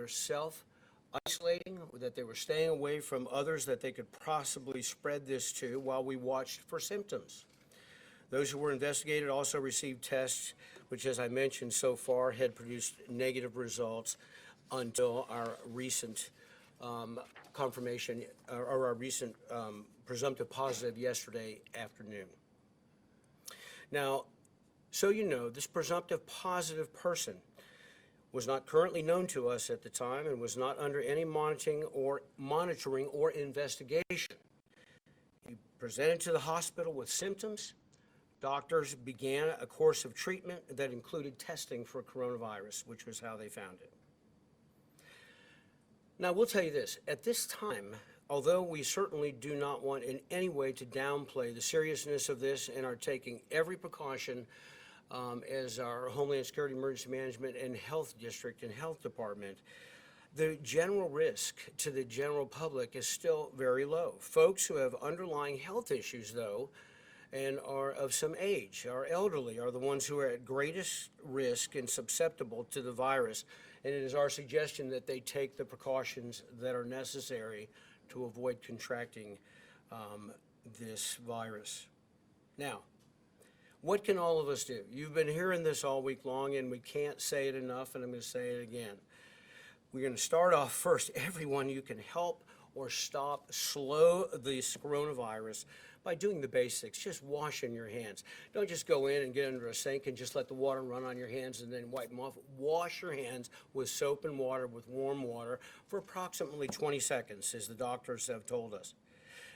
were self-isolating, that they were staying away from others that they could possibly spread this to while we watched for symptoms. Those who were investigated also received tests, which, as I mentioned so far, had produced negative results until our recent confirmation, or our recent presumptive positive yesterday afternoon. Now, so you know, this presumptive positive person was not currently known to us at the time and was not under any monitoring or investigation. He presented to the hospital with symptoms. Doctors began a course of treatment that included testing for coronavirus, which was how they found it. Now, we'll tell you this. At this time, although we certainly do not want in any way to downplay the seriousness of this and are taking every precaution as our Homeland Security Emergency Management and Health District and Health Department, the general risk to the general public is still very low. Folks who have underlying health issues, though, and are of some age, are elderly, are the ones who are at greatest risk and susceptible to the virus. And it is our suggestion that they take the precautions that are necessary to avoid contracting this virus. Now, what can all of us do? You've been hearing this all week long, and we can't say it enough, and I'm going to say it again. We're going to start off first. Everyone you can help or slow this coronavirus by doing the basics, just washing your hands. Don't just go in and get under a sink and just let the water run on your hands and then wipe them off. Wash your hands with soap and water, with warm water, for approximately 20 seconds, as the doctors have told us.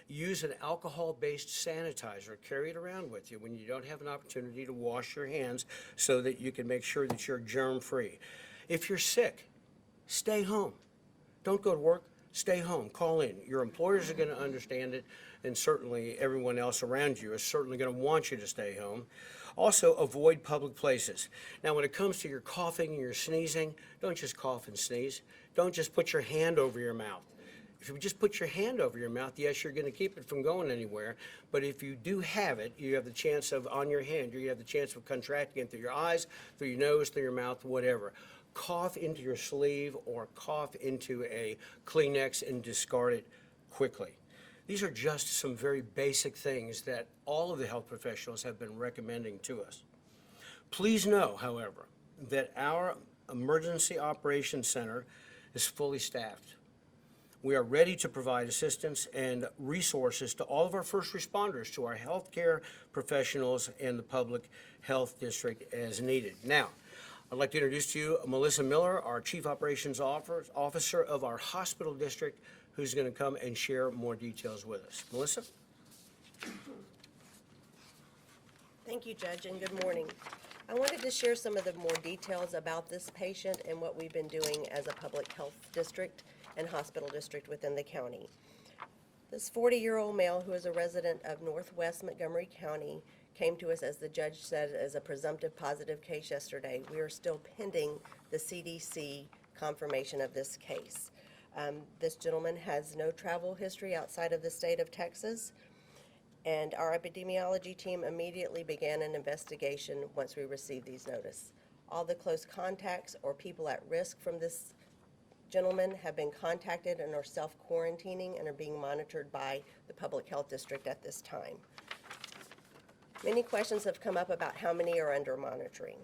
Use an alcohol-based sanitizer. Carry it around with you when you don't have an opportunity to wash your hands so that you can make sure that you're germ-free. If you're sick, stay home. Don't go to work. Stay home. Call in. Your employers are going to understand it, and certainly everyone else around you is certainly going to want you to stay home. Also, avoid public places. Now, when it comes to your coughing and your sneezing, don't just cough and sneeze. Don't just put your hand over your mouth. If you just put your hand over your mouth, yes, you're going to keep it from going anywhere. But if you do have it, you have the chance of, on your hand, you have the chance of contracting it through your eyes, through your nose, through your mouth, whatever. Cough into your sleeve or cough into a Kleenex and discard it quickly. These are just some very basic things that all of the health professionals have been recommending to us. Please know, however, that our Emergency Operations Center is fully staffed. We are ready to provide assistance and resources to all of our first responders, to our healthcare professionals and the public health district as needed. Now, I'd like to introduce to you Melissa Miller, our Chief Operations Officer of our hospital district, who's going to come and share more details with us. Melissa? Thank you, Judge, and good morning. I wanted to share some of the more details about this patient and what we've been doing as a public health district and hospital district within the county. This 40-year-old male who is a resident of Northwest Montgomery County came to us, as the judge said, as a presumptive positive case yesterday. We are still pending the CDC confirmation of this case. This gentleman has no travel history outside of the state of Texas, and our epidemiology team immediately began an investigation once we received these notices. All the close contacts or people at risk from this gentlemen have been contacted and are self-quarantining and are being monitored by the public health district at this time. Many questions have come up about how many are under monitoring.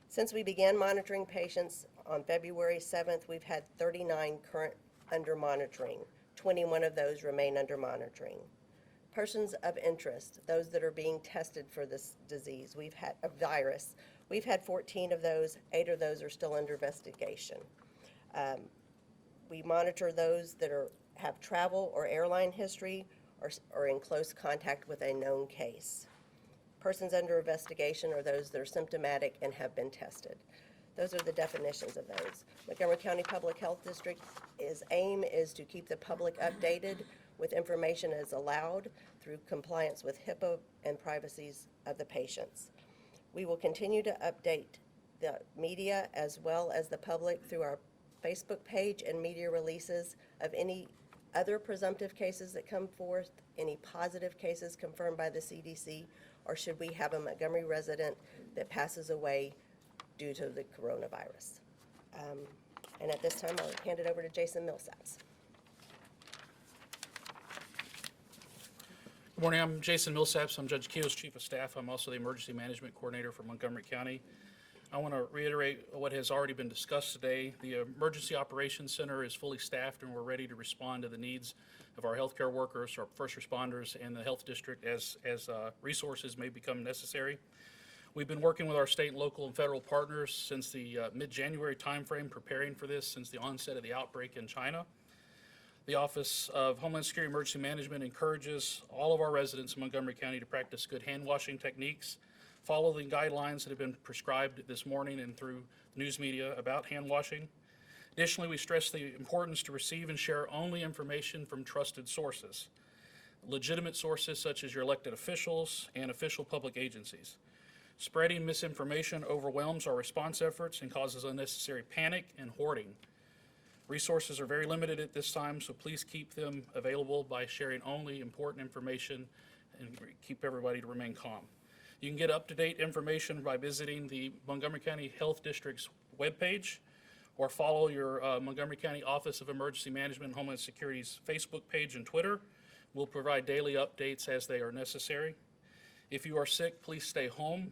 Since we began monitoring patients on February 7th, we've had 39 current under monitoring. 21 of those remain under monitoring. Persons of interest, those that are being tested for this disease, we've had a virus. We've had 14 of those, 8 of those are still under investigation. We monitor those that have travel or airline history or are in close contact with a known case. Persons under investigation are those that are symptomatic and have been tested. Those are the definitions of those. Montgomery County Public Health District's aim is to keep the public updated with information as allowed through compliance with HIPAA and privacies of the patients. We will continue to update the media as well as the public through our Facebook page and media releases of any other presumptive cases that come forth, any positive cases confirmed by the CDC, or should we have a Montgomery resident that passes away due to the coronavirus. And at this time, I'll hand it over to Jason Millsaps. Good morning, I'm Jason Millsaps. I'm Judge Keogh's Chief of Staff. I'm also the Emergency Management Coordinator for Montgomery County. I want to reiterate what has already been discussed today. The Emergency Operations Center is fully staffed and we're ready to respond to the needs of our healthcare workers, our first responders, and the health district as resources may become necessary. We've been working with our state and local and federal partners since the mid-January timeframe, preparing for this since the onset of the outbreak in China. The Office of Homeland Security Emergency Management encourages all of our residents in Montgomery County to practice good hand washing techniques, follow the guidelines that have been prescribed this morning and through news media about hand washing. Additionally, we stress the importance to receive and share only information from trusted sources, legitimate sources such as your elected officials and official public agencies. Spreading misinformation overwhelms our response efforts and causes unnecessary panic and hoarding. Resources are very limited at this time, so please keep them available by sharing only important information and keep everybody to remain calm. You can get up-to-date information by visiting the Montgomery County Health District's webpage or follow your Montgomery County Office of Emergency Management and Homeland Security's Facebook page and Twitter. We'll provide daily updates as they are necessary. If you are sick, please stay home.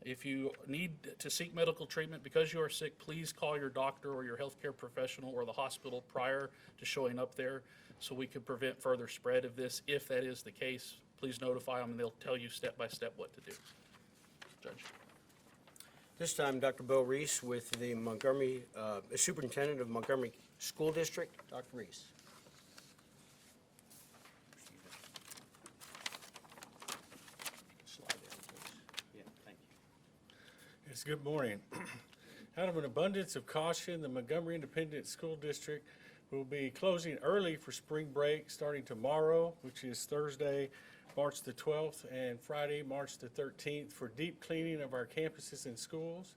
If you need to seek medical treatment because you are sick, please call your doctor or your healthcare professional or the hospital prior to showing up there so we can prevent further spread of this. If that is the case, please notify them and they'll tell you step by step what to do. Judge. This time, Dr. Bo Reese with the Montgomery, Superintendent of Montgomery School District. Dr. Reese. Slide down, please. Yeah, thank you. Yes, good morning. Out of an abundance of caution, the Montgomery Independent School District will be closing early for spring break starting tomorrow, which is Thursday, March the 12th, and Friday, March the 13th, for deep cleaning of our campuses and schools.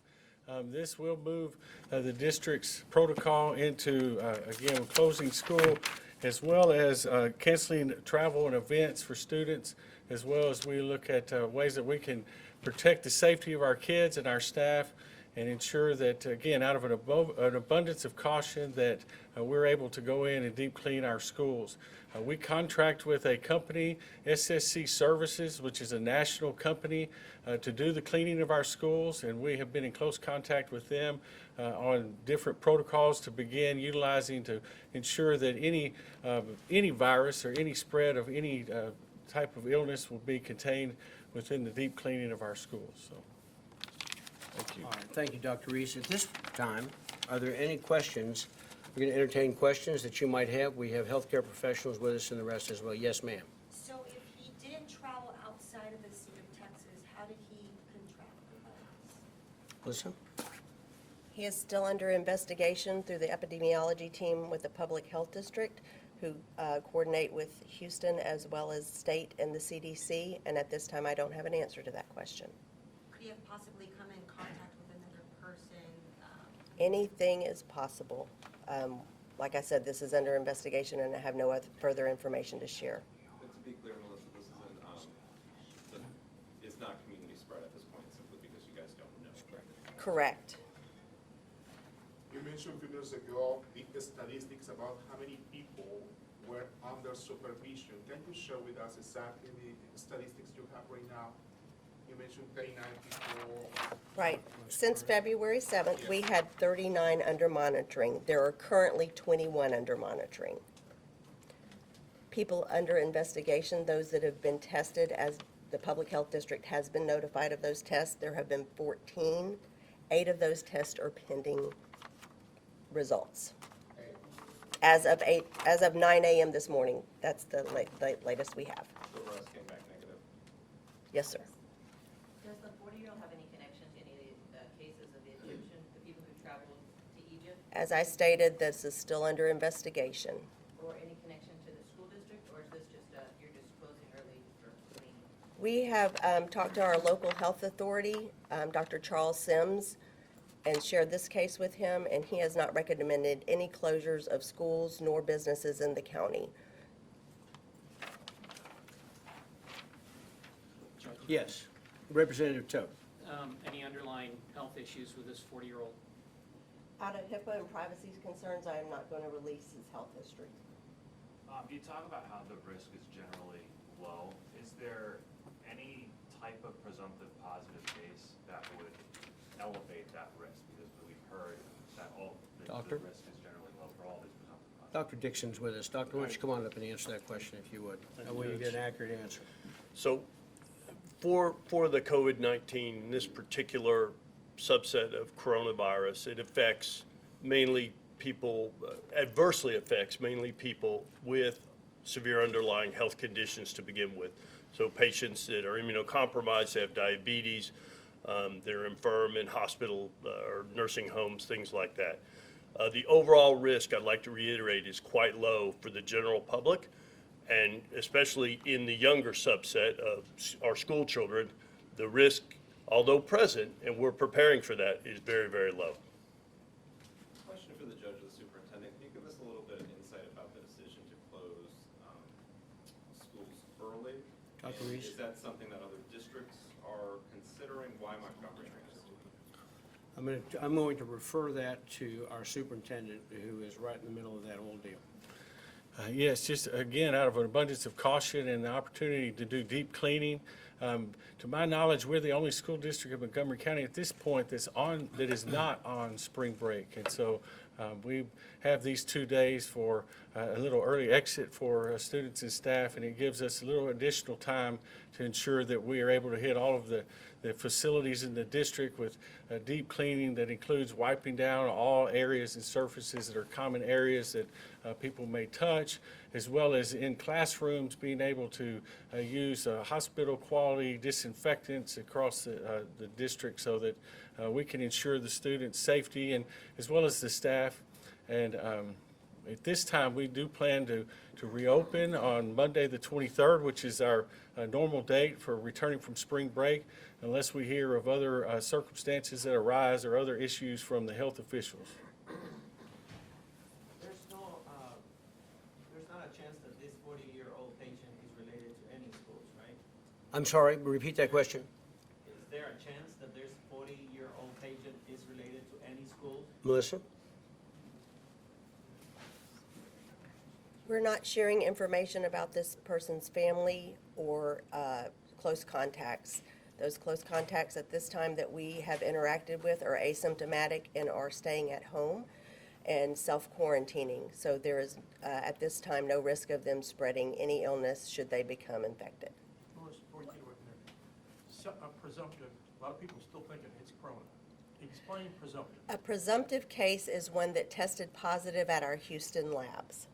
This will move the district's protocol into, again, closing school, as well as canceling travel and events for students, as well as we look at ways that we can protect the safety of our kids and our staff and ensure that, again, out of an abundance of caution, that we're able to go in and deep clean our schools. We contract with a company, SSC Services, which is a national company, to do the cleaning of our schools, and we have been in close contact with them on different protocols to begin utilizing to ensure that any virus or any spread of any type of illness will be contained within the deep cleaning of our schools. So, thank you. All right, thank you, Dr. Reese. At this time, are there any questions? We're going to entertain questions that you might have. We have healthcare professionals with us and the rest as well. Yes, ma'am. So if he didn't travel outside of the state of Texas, how did he contract the virus? Listen. He is still under investigation through the epidemiology team with the Public Health District, who coordinate with Houston as well as state and the CDC, and at this time, I don't have an answer to that question. Could he have possibly come in contact with another person? Anything is possible. Like I said, this is under investigation, and I have no other further information to share. And to be clear, Melissa, this isn't, it's not community spread at this point, simply because you guys don't know, correct? Correct. You mentioned a few minutes ago the statistics about how many people were under supervision. Can you share with us exactly the statistics you have right now? You mentioned 39 people. Right. Since February 7th, we had 39 under monitoring. There are currently 21 under monitoring. People under investigation, those that have been tested, as the Public Health District has been notified of those tests, there have been 14. 8 of those tests are pending results. As of 9 a.m. this morning, that's the latest we have. The rest came back negative. Yes, sir. Does the 40-year-old have any connection to any of the cases of the Egyptian, the people who traveled to Egypt, As I stated, this is still under investigation. or any connection to the school district, or is this just, you're just closing early for cleaning? We have talked to our local health authority, Dr. Charles Sims, and shared this case with him, and he has not recommended any closures of schools nor businesses in the county. Yes. Representative Tote. Any underlying health issues with this 40-year-old? Out of HIPAA and privacy concerns, I am not going to release his health history. You talk about how the risk is generally low. Is there any type of presumptive positive case that would elevate that risk? Because we've heard that Doctor? the risk is generally low for all these presumptive positive. Dr. Dixon's with us. Doctor, why don't you come on up and answer that question if you would? That way you get an accurate answer. So for the COVID-19, this particular subset of coronavirus, it affects mainly people, adversely affects mainly people with severe underlying health conditions to begin with. So patients that are immunocompromised, they have diabetes, they're infirm in hospital or nursing homes, things like that. The overall risk, I'd like to reiterate, is quite low for the general public, and especially in the younger subset of our school children, the risk, although present, and we're preparing for that, is very, very low. Question for the judge or the superintendent. Can you give us a little bit of insight about the decision to close schools early? Dr. And Reese? is that something that other districts are considering? Why Montgomery? I'm going to refer that to our superintendent, who is right in the middle of that whole deal. Yes, just again, out of an abundance of caution and the opportunity to do deep cleaning. To my knowledge, we're the only school district in Montgomery County at this point that is not on spring break. And so we have these 2 days for a little early exit for students and staff, and it gives us a little additional time to ensure that we are able to hit all of the facilities in the district with deep cleaning that includes wiping down all areas and surfaces that are common areas that people may touch, as well as in classrooms being able to use hospital quality disinfectants across the district so that we can ensure the students' safety and as well as the staff. And at this time, we do plan to reopen on Monday, the 23rd, which is our normal date for returning from spring break, unless we hear of other circumstances that arise or other issues from the health officials. There's not a chance that this 40-year-old patient is related to any schools, right? I'm sorry, repeat that question. Is there a chance that this 40-year-old patient is related to any schools? Melissa? We're not sharing information about this person's family or close contacts. Those close contacts at this time that we have interacted with are asymptomatic and are staying at home and self-quarantining. So there is, at this time, no risk of them spreading any illness should they become infected. Before you get away from there, so, presumptive, a lot of people still thinking it's corona. Explain presumptive. A presumptive case is one that tested positive at our Houston labs.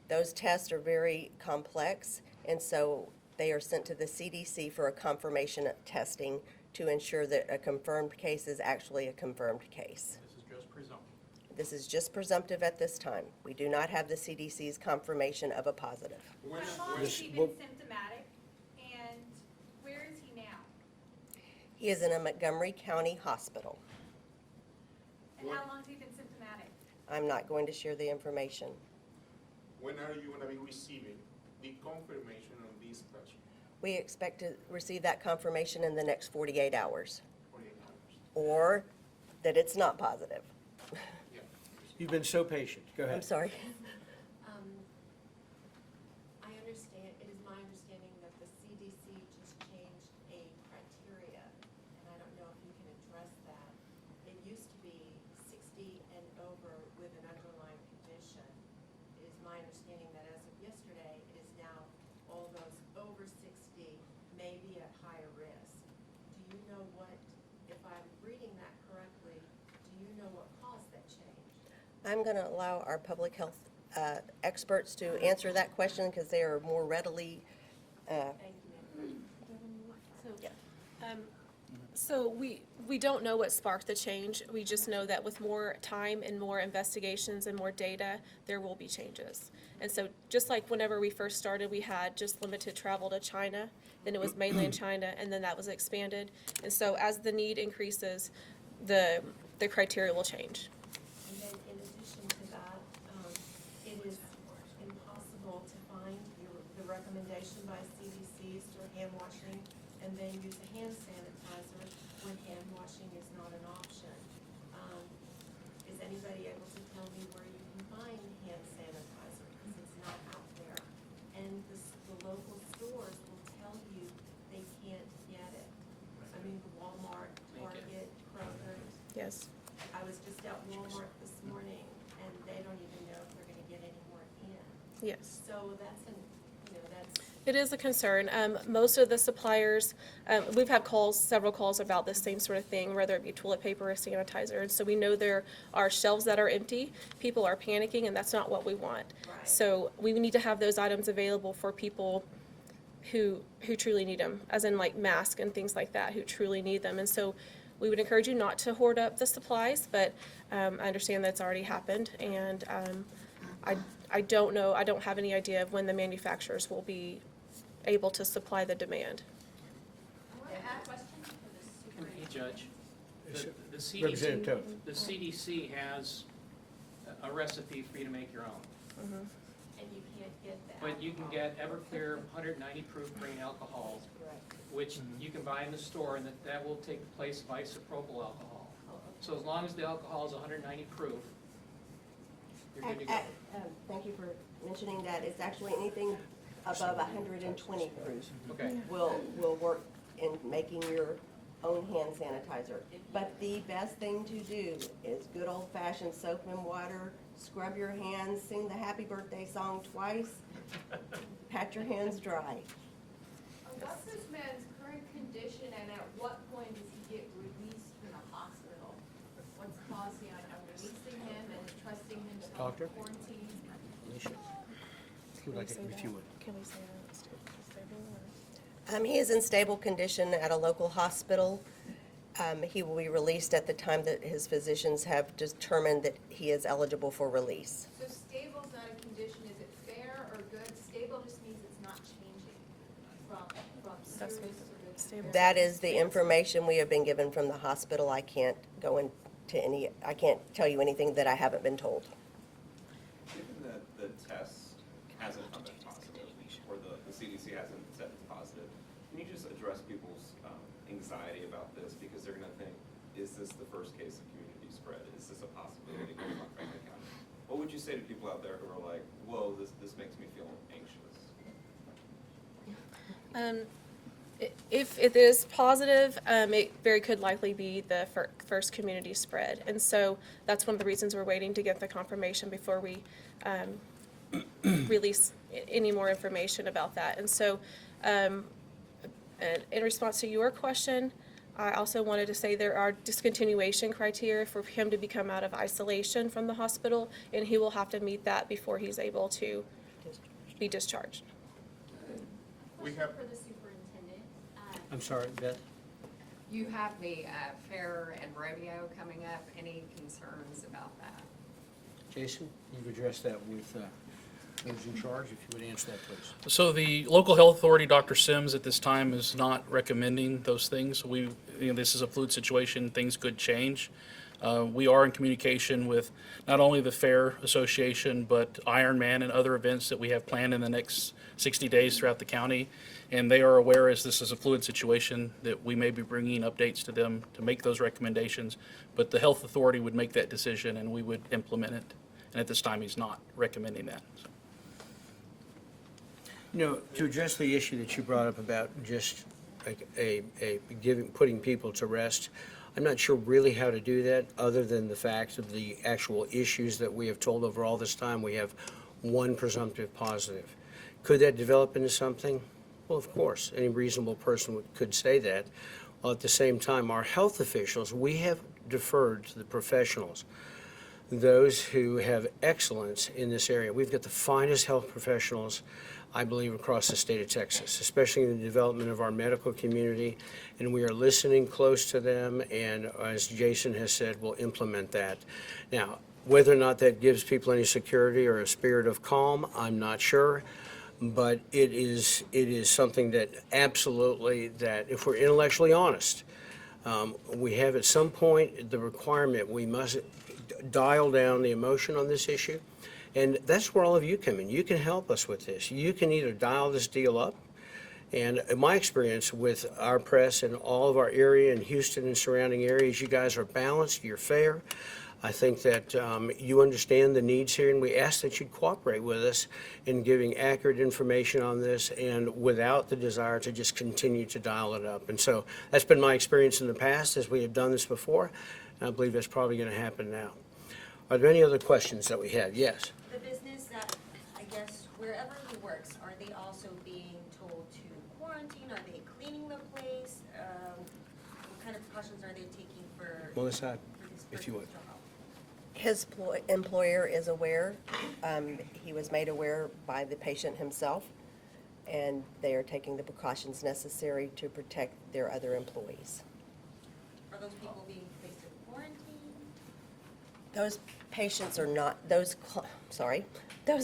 Those tests are very complex, and so they are sent to the CDC for a confirmation testing to ensure that a confirmed case is actually a confirmed case. This is just presumptive. This is just presumptive at this time. We do not have the CDC's confirmation of a positive. How long has he well- been symptomatic, and where is he now? He is in a Montgomery County hospital. And how long has he been symptomatic? I'm not going to share the information. When are you going to be receiving the confirmation of this patient? We expect to receive that confirmation in the next 48 hours, 48 hours. or that it's not positive. Yeah. You've been so patient. Go ahead. I'm sorry. I understand, it is my understanding that the CDC just changed a criteria, and I don't know if you can address that. It used to be 60 and over with an underlying condition. It is my understanding that as of yesterday, it is now all those over 60 may be at higher risk. Do you know what, if I'm reading that correctly, do you know what caused that change? I'm going to allow our public health experts to answer that question because they are more readily. Thank you. Yeah. So we don't know what sparked the change. We just know that with more time and more investigations and more data, there will be changes. And so just like whenever we first started, we had just limited travel to China, then it was mainland China, and then that was expanded. And so as the need increases, the criteria will change. And then in addition to that, it is impossible to find the recommendation by CDC for hand washing and then use a hand sanitizer when hand washing is not an option. Is anybody Yes. So that's that's. It is a concern. Most of the suppliers, we've had several calls about this same sort of thing, whether it be toilet paper or sanitizer. And so we know there are shelves that are empty. People are panicking, and that's not what we want. Right. So we need to have those items available for people who truly need them, as in like masks and things like that, who truly need them. And so we would encourage you not to hoard up the supplies, but I understand that's already happened. And I don't know, I don't have any idea of when the manufacturers will be able to supply the demand. I want to ask a question for the Hey, superintendent. Judge, the Representative CDC, Toth. the CDC has a recipe for you to make your own. And you can't get that. But you can get Everclear 190 proof grain alcohol, which you can buy in the store, and that will take the place of isopropyl alcohol. So as long as the alcohol is 190 proof, you're good to go. Thank you for mentioning that. It's actually anything above 120 proof Okay. will work in making your own hand sanitizer. But the best thing to do is good old fashioned soap and water, scrub your hands, sing the happy birthday song twice, pat your hands dry. What's this man's current condition and at what point does he get released from the hospital? What's the policy on releasing him and trusting him to Doctor? quarantine? Alicia, if you would like to, if you would. Can we say that it's stable or? He is in stable condition at a local hospital. He will be released at the time that his physicians have determined that he is eligible for release. So stable's not a condition, is it fair or good? Stable just means it's not changing from That's serious what to stable. That is the information we have been given from the hospital. I can't go into I can't tell you anything that I haven't been told. Given that the test hasn't come back positive, or the CDC hasn't said it's positive, can you just address people's anxiety about this? Because they're gonna think, is this the first case of community spread? Is this a possibility in Montgomery County? What would you say to people out there who are like, whoa, this makes me feel anxious? If it is positive, it very could likely be the first community spread. And so that's one of the reasons we're waiting to get the confirmation before we release any more information about that. And so and in response to your question, I also wanted to say there are discontinuation criteria for him to become out of isolation from the hospital, and he will have to meet that before he's able to be discharged. We have, For the superintendent. I'm sorry, Beth? You have the fair and rodeo coming up. Any concerns about that? Jason, you've addressed that with those in charge, if you would answer that, please. So the local health authority, Dr. Sims, at this time is not recommending those things. This is a fluid situation, things could change. We are in communication with not only the Fair Association, but Ironman and other events that we have planned in the next 60 days throughout the county. And they are aware, as this is a fluid situation, that we may be bringing updates to them to make those recommendations. But the health authority would make that decision and we would implement it. And at this time, he's not recommending that. So. To address the issue that you brought up about just like putting people to rest, I'm not sure really how to do that, other than the fact of the actual issues that we have told over all this time. We have one presumptive positive. Could that develop into something? Well, of course, any reasonable person could say that. While at the same time, our health officials, we have deferred to the professionals, those who have excellence in this area. We've got the finest health professionals, I believe, across the state of Texas, especially in the development of our medical community, and we are listening close to them, and as Jason has said, we'll implement that. Now, whether or not that gives people any security or a spirit of calm, I'm not sure, but it is something that absolutely, that if we're intellectually honest, we have at some point the requirement, we must dial down the emotion on this issue. And that's where all of you come in. You can help us with this. You can either dial this deal up, and in my experience with our press and all of our area in Houston and surrounding areas, you guys are balanced, you're fair. I think that you understand the needs here, and we ask that you cooperate with us in giving accurate information on this and without the desire to just continue to dial it up. And so that's been my experience in the past as we have done this before, and I believe that's probably going to happen now. Are there any other questions that we have? Yes. The business that, I guess, wherever he works, are they also being told to quarantine? Are they cleaning the place? What kind of precautions are they taking for? Melissa, for this if you would. person's job? His employer is aware. He was made aware by the patient himself, and they are taking the precautions necessary to protect their other employees. Are those people being placed in quarantine? Those patients are not, those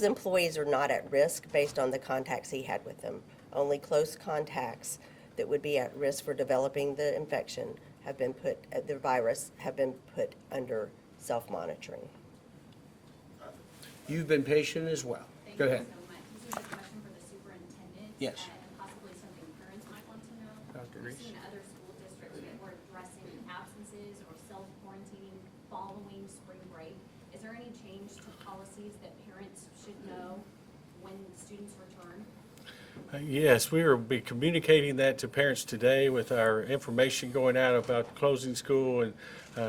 employees are not at risk based on the contacts he had with them. Only close contacts that would be at risk for developing the infection have been put, the virus, have been put under self-monitoring. You've been patient as well. Go ahead. Thank you so much. This is a question for the superintendent. Yes. And possibly something parents might want to know. Dr. We've Reese. seen other school districts that were addressing absences or self-quarantining following spring break. Is there any change to policies that parents should know when students return? Yes, we will be communicating that to parents today with our information going out about closing school and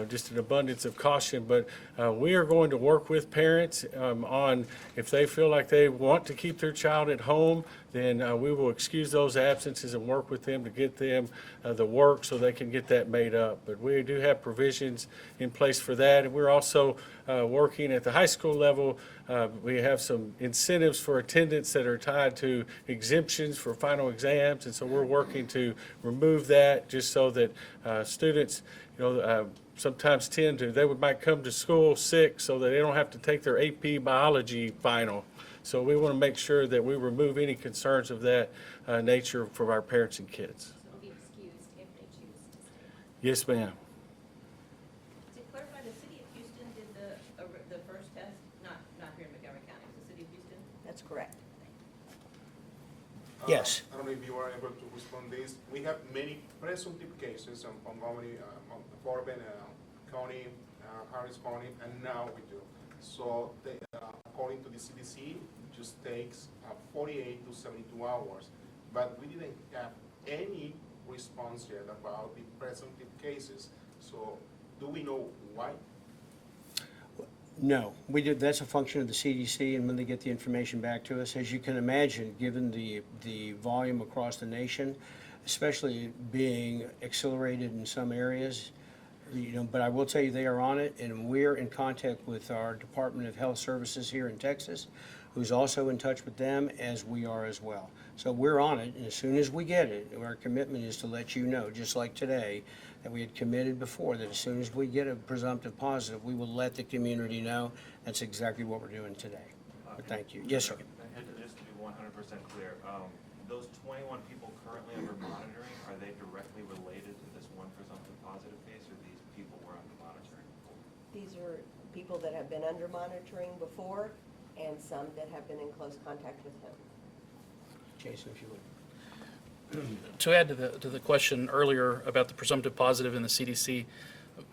just an abundance of caution. But we are going to work with parents on if they feel like they want to keep their child at home, then we will excuse those absences and work with them to get them the work so they can get that made up. But we do have provisions in place for that. And we're also working at the high school level. We have some incentives for attendance that are tied to exemptions for final exams. And so we're working to remove that just so that students, sometimes they might come to school sick so that they don't have to take their AP biology final. So we want to make sure that we remove any concerns of that nature from our parents and kids. So it'll be excused if they choose to stay. Yes, ma'am. To clarify, the city of Houston did the first test, not here in Montgomery County, it was the city of Houston? That's correct. Yes. I don't know if you are able to respond this. We have many presumptive cases on Montgomery, Bourbon County, Harris County, and now we do. So according to the CDC, it just takes 48 to 72 hours. But we didn't have any response yet about the presumptive cases. So do we know why? No, we did, that's a function of the CDC and when they get the information back to us. As you can imagine, given the volume across the nation, especially being accelerated in some areas, but I will tell you they are on it, and we're in contact with our Department of Health Services here in Texas, who's also in touch with them, as we are as well. So we're on it, and as soon as we get it, our commitment is to let you know, just like today, that we had committed before, that as soon as we get a presumptive positive, we will let the community know. That's exactly what we're doing today. But thank you. Yes, sir. And just to be 100% clear, those 21 people currently under monitoring, are they directly related to this one presumptive positive case, or these people were under monitoring before? These are people that have been under monitoring before and some that have been in close contact with him. Jason, if you would. To add to the question earlier about the presumptive positive in the CDC,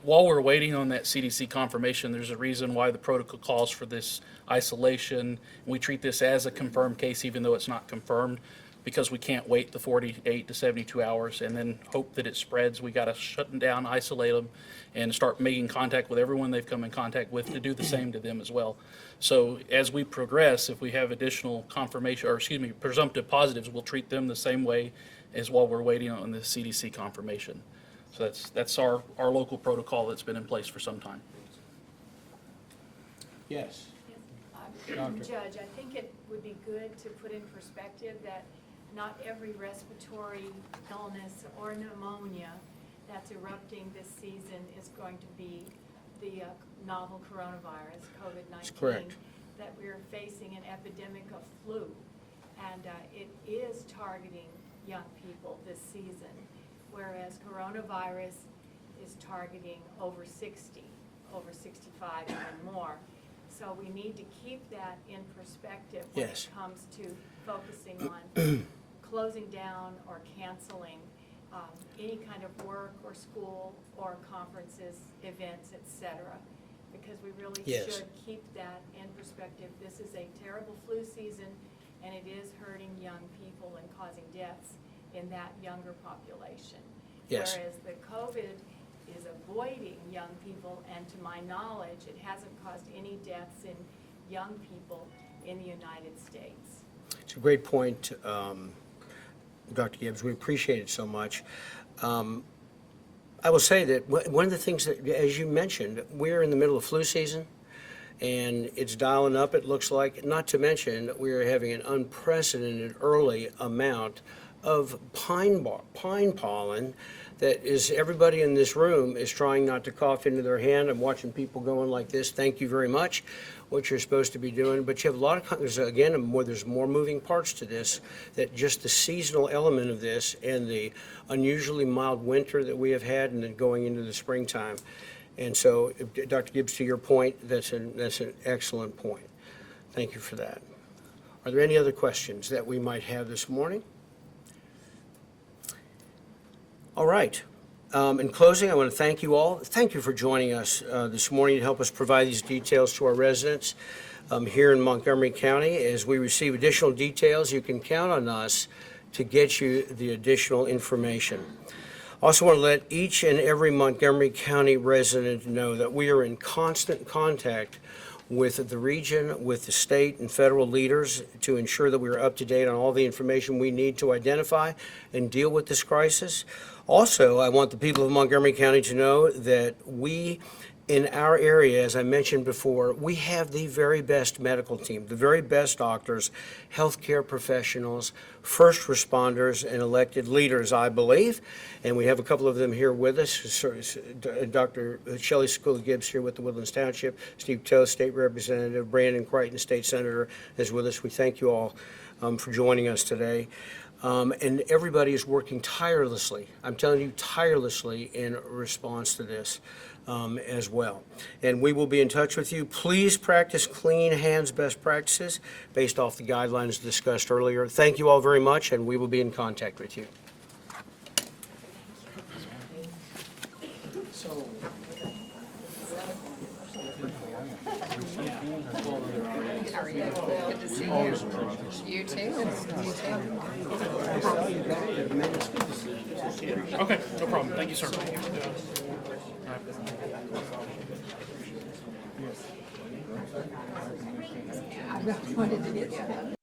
while we're waiting on that CDC confirmation, there's a reason why the protocol calls for this isolation. We treat this as a confirmed case even though it's not confirmed, because we can't wait the 48 to 72 hours and then hope that it spreads. We got to shut them down, isolate them, and start making contact with everyone they've come in contact with to do the same to them as well. So as we progress, if we have additional presumptive positives, we'll treat them the same way as while we're waiting on the CDC confirmation. So that's our local protocol that's been in place for some time. Yes. Doctor. Judge, I think it would be good to put in perspective that not every respiratory illness or pneumonia that's erupting this season is going to be the novel coronavirus, COVID-19. That's correct. That we're facing an epidemic of flu, and it is targeting young people this season, whereas coronavirus is targeting over 60, over 65, and more. So we need to keep that in perspective when Yes. it comes to focusing on closing down or canceling any kind of work or school or conferences, events, etc. Because we really Yes. should keep that in perspective. This is a terrible flu season, and it is hurting young people and causing deaths in that younger population. Yes. Whereas the COVID is avoiding young people, and to my knowledge, it hasn't caused any deaths in young people in the United States. It's a great point, Dr. Gibbs. We appreciate it so much. I will say that one of the things that, as you mentioned, we're in the middle of flu season, and it's dialing up, it looks like, not to mention we are having an unprecedented early amount of pine pollen that is, everybody in this room is trying not to cough into their hand. I'm watching people going like this, thank you very much, what you're supposed to be doing. But you have a lot of, there's more moving parts to this, that just the seasonal element of this and the unusually mild winter that we have had, and then going into the springtime. And so, Dr. Gibbs, to your point, that's an excellent point. Thank you for that. Are there any other questions that we might have this morning? All right. In closing, I want to thank you all. Thank you for joining us this morning to help us provide these details to our residents here in Montgomery County. As we receive additional details, you can count on us to get you the additional information. I also want to let each and every Montgomery County resident know that we are in constant contact with the region, with the state and federal leaders to ensure that we are up to date on all the information we need to identify and deal with this crisis. Also, I want the people of Montgomery County to know that we, in our area, as I mentioned before, we have the very best medical team, the very best doctors, healthcare professionals, first responders, and elected leaders, I believe. And we have a couple of them here with us. Dr. Shelley Sekula Gibbs here with the Woodlands Township, Steve Toth, State Representative, Brandon Crichton, State Senator, is with us. We thank you all for joining us today. And everybody is working tirelessly, I'm telling you, tirelessly in response to this as well. And we will be in touch with you. Please practice clean hands best practices based off the guidelines discussed earlier. Thank you all very much, and we will be in contact with you. How are you? Good to see you. You too. You too. Okay, no problem. Thank you, sir. I wanted to get that.